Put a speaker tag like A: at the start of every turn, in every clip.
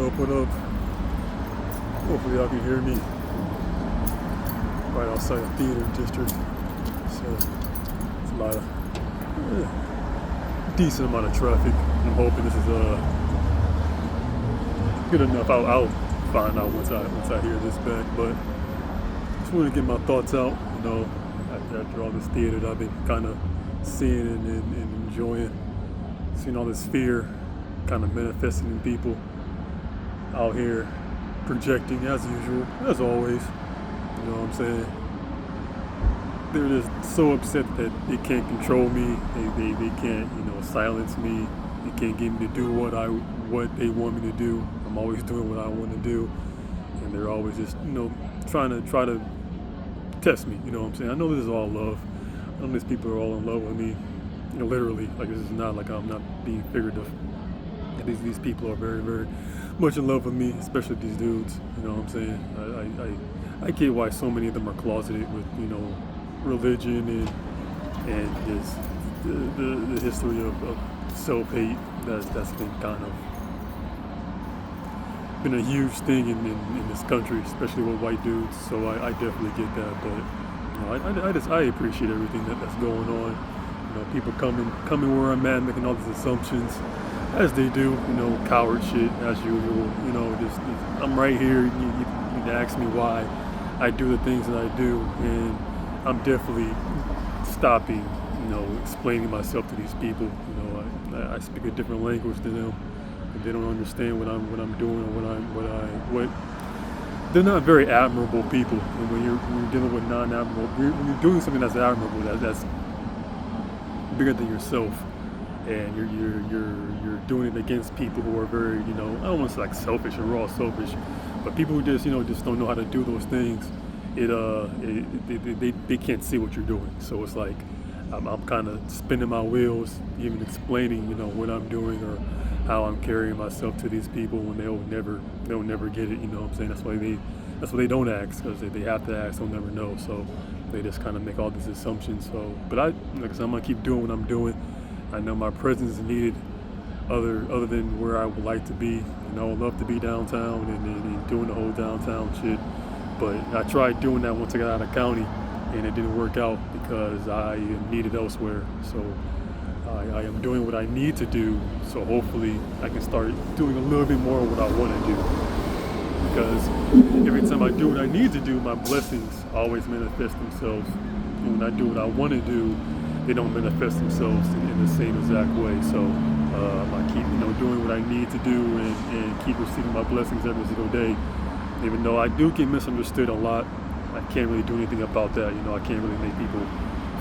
A: What up? Hopefully y'all can hear me. Right outside the theater district. So it's a lot of decent amount of traffic. I'm hoping this is good enough. I'll find out once I hear this back. But just want to get my thoughts out. After all this theater that I've been kind of seeing and enjoying, seeing all this fear kind of manifesting in people out here, projecting as usual, as always. You know what I'm saying? They're just so upset that they can't control me. They can't, silence me. They can't get me to do what they want me to do. I'm always doing what I want to do, and they're always just, try to test me. You know what I'm saying? I know this is all love. I know these people are all in love with me. Literally. Like, this is not like I'm not being figurative. These people are very, very much in love with me, especially these dudes. You know what I'm saying? I get why so many of them are closeted with, religion and just the history of self-hate that's been kind of been a huge thing in this country, especially with white dudes. So I definitely get that, but I appreciate everything that's going on. People coming where I'm at, making all these assumptions, as they do. Coward shit as usual. Just I'm right here. You ask me why I do the things that I do, and I'm definitely stopping. Explaining myself to these people. I speak a different language than them. They don't understand what I'm doing or what. They're not very admirable people. And when you're dealing with non-admirable, when you're doing something that's admirable, that's bigger than yourself, and you're doing it against people who are very, I don't want to say like selfish or raw selfish, but people who just don't know how to do those things. They can't see what you're doing. So it's like I'm kind of spinning my wheels, even explaining, what I'm doing or how I'm carrying myself to these people when they'll never get it. You know what I'm saying? That's why they don't ask, because they have to ask, they'll never know. So they just kind of make all these assumptions. So, but like I said, I'm gonna keep doing what I'm doing. I know my presence is needed, other than where I would like to be. I would love to be downtown and doing the whole downtown shit. But I tried doing that once I got out of county, and it didn't work out because I am needed elsewhere. So I am doing what I need to do, so hopefully I can start doing a little bit more of what I want to do. Because every time I do what I need to do, my blessings always manifest themselves. And when I do what I want to do, they don't manifest themselves in the same exact way. So I keep doing what I need to do and keep receiving my blessings every single day. Even though I do get misunderstood a lot, I can't really do anything about that. I can't really make people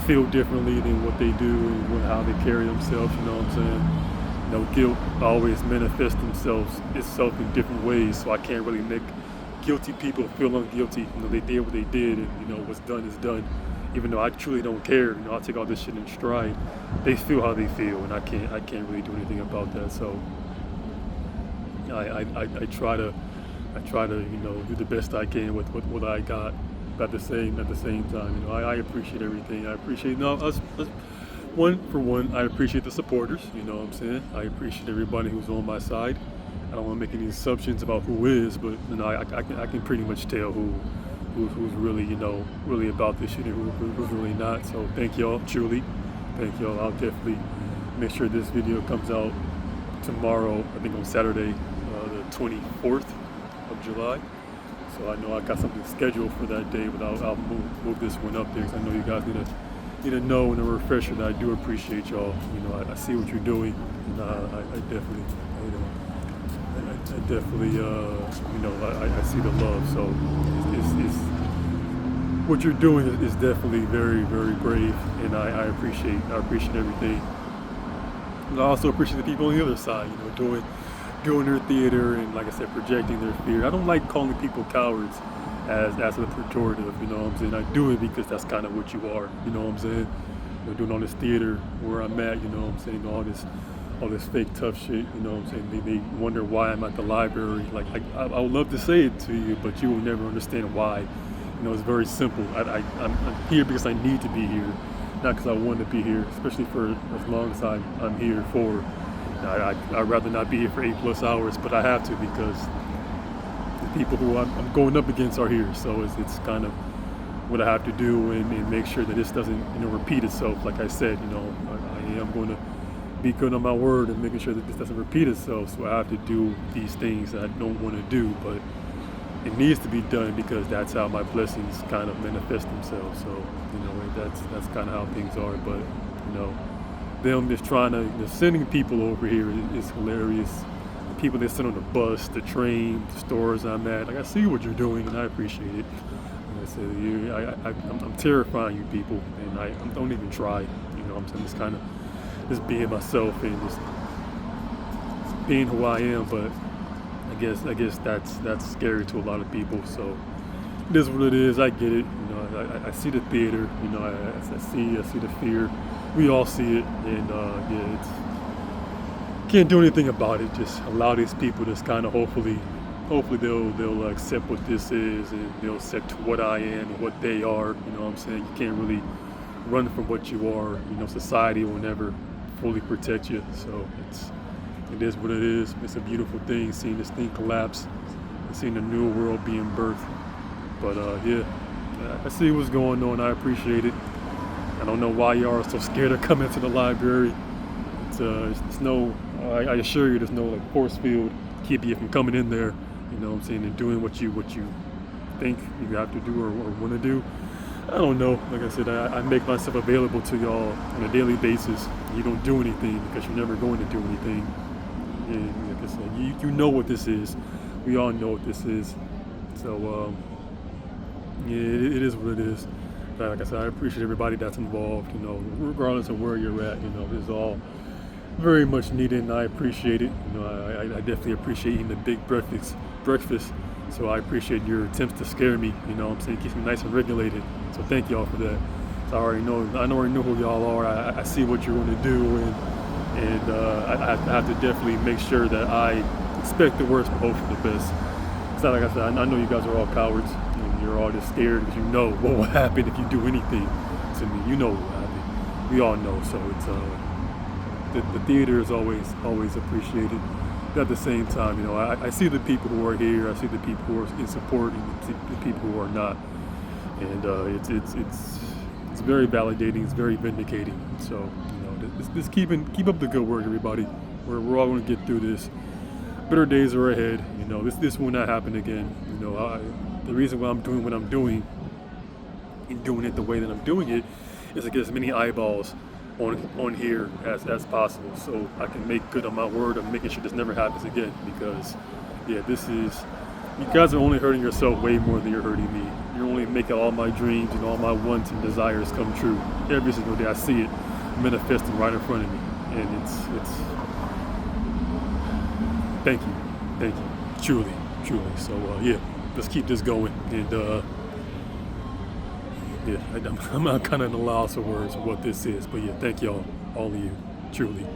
A: feel differently than what they do and how they carry themselves. You know what I'm saying? Guilt always manifests itself in different ways. So I can't really make guilty people feel unguilty. They did what they did, and what's done is done. Even though I truly don't care, I take all this shit in stride. They feel how they feel, and I can't really do anything about that. So I try to do the best I can with what I got. But at the same time, I appreciate everything. I appreciate us one. I appreciate the supporters. You know what I'm saying? I appreciate everybody who's on my side. I don't want to make any assumptions about who is, but I can pretty much tell who's really really about this shit and who's really not. So thank y'all, truly, thank y'all. I'll definitely make sure this video comes out tomorrow. I think on Saturday, the 24th of July. So I know I got something scheduled for that day, but I'll move this one up there because I know you guys need to know and a refresher that I do appreciate y'all. I see what you're doing, and I definitely, I see the love. So it's what you're doing is definitely very, very brave, and I appreciate everything. And I also appreciate the people on the other side, doing their theater and, like I said, projecting their fear. I don't like calling people cowards as a pejorative, you know what I'm saying? I do it because that's kind of what you are, you know what I'm saying? Doing all this theater where I'm at, you know what I'm saying? All this fake tough shit, you know what I'm saying? They wonder why I'm at the library. Like I would love to say it to you, but you will never understand why. It's very simple. I'm here because I need to be here, not because I want to be here, especially for as long as I'm here for. I'd rather not be here for 8+ hours, but I have to because the people who I'm going up against are here. So it's kind of what I have to do and make sure that this doesn't, repeat itself. Like I said, I am going to be good on my word and making sure that this doesn't repeat itself. So I have to do these things that I don't want to do, but it needs to be done because that's how my blessings kind of manifest themselves. So, that's kind of how things are. But, them just trying to, sending people over here is hilarious. The people they send on the bus, the train, the stores I'm at. Like, I see what you're doing and I appreciate it. Like I said, I'm terrifying you people, and I don't even try. I'm just kind of just being myself and just being who I am. But I guess that's scary to a lot of people. So it is what it is. I get it. I see the theater. I see the fear. We all see it, and it's can't do anything about it. Just allow these people to kind of hopefully they'll accept what this is, and they'll accept what I am and what they are. You know what I'm saying? You can't really run from what you are. Society will never fully protect you. So it is what it is. It's a beautiful thing seeing this thing collapse and seeing a new world being birthed. But I see what's going on. I appreciate it. I don't know why y'all are so scared of coming to the library. It's no, I assure you, there's no force field keep you from coming in there. And doing what you think you have to do or want to do. I don't know. Like I said, I make myself available to y'all on a daily basis. You don't do anything because you're never going to do anything. And like I said, you know what this is. We all know what this is. So it is what it is. But like I said, I appreciate everybody that's involved. Regardless of where you're at. This is all very much needed, and I appreciate it. I definitely appreciate eating the big breakfast. So I appreciate your attempts to scare me. It keeps me nice and regulated. So thank y'all for that. So I already know who y'all are. I see what you're going to do, and I have to definitely make sure that I expect the worst but hope for the best. It's not like I said, I know you guys are all cowards, and you're all just scared because you know what will happen if you do anything to me. You know what will happen. We all know. So it's the theater is always appreciated. But at the same time, I see the people who are here. I see the people who are in support and the people who are not. And it's very validating. It's very vindicating. So just keep up the good work, everybody. We're all going to get through this. Better days are ahead. This will not happen again. The reason why I'm doing what I'm doing and doing it the way that I'm doing it is to get as many eyeballs on here as possible, so I can make good on my word of making sure this never happens again. Because you guys are only hurting yourself way more than you're hurting me. You're only making all my dreams and all my wants and desires come true every single day. I see it manifesting right in front of me, and it's thank you truly. So let's keep this going. And I'm kind of at a loss of words of what this is, but thank y'all, all of you, truly.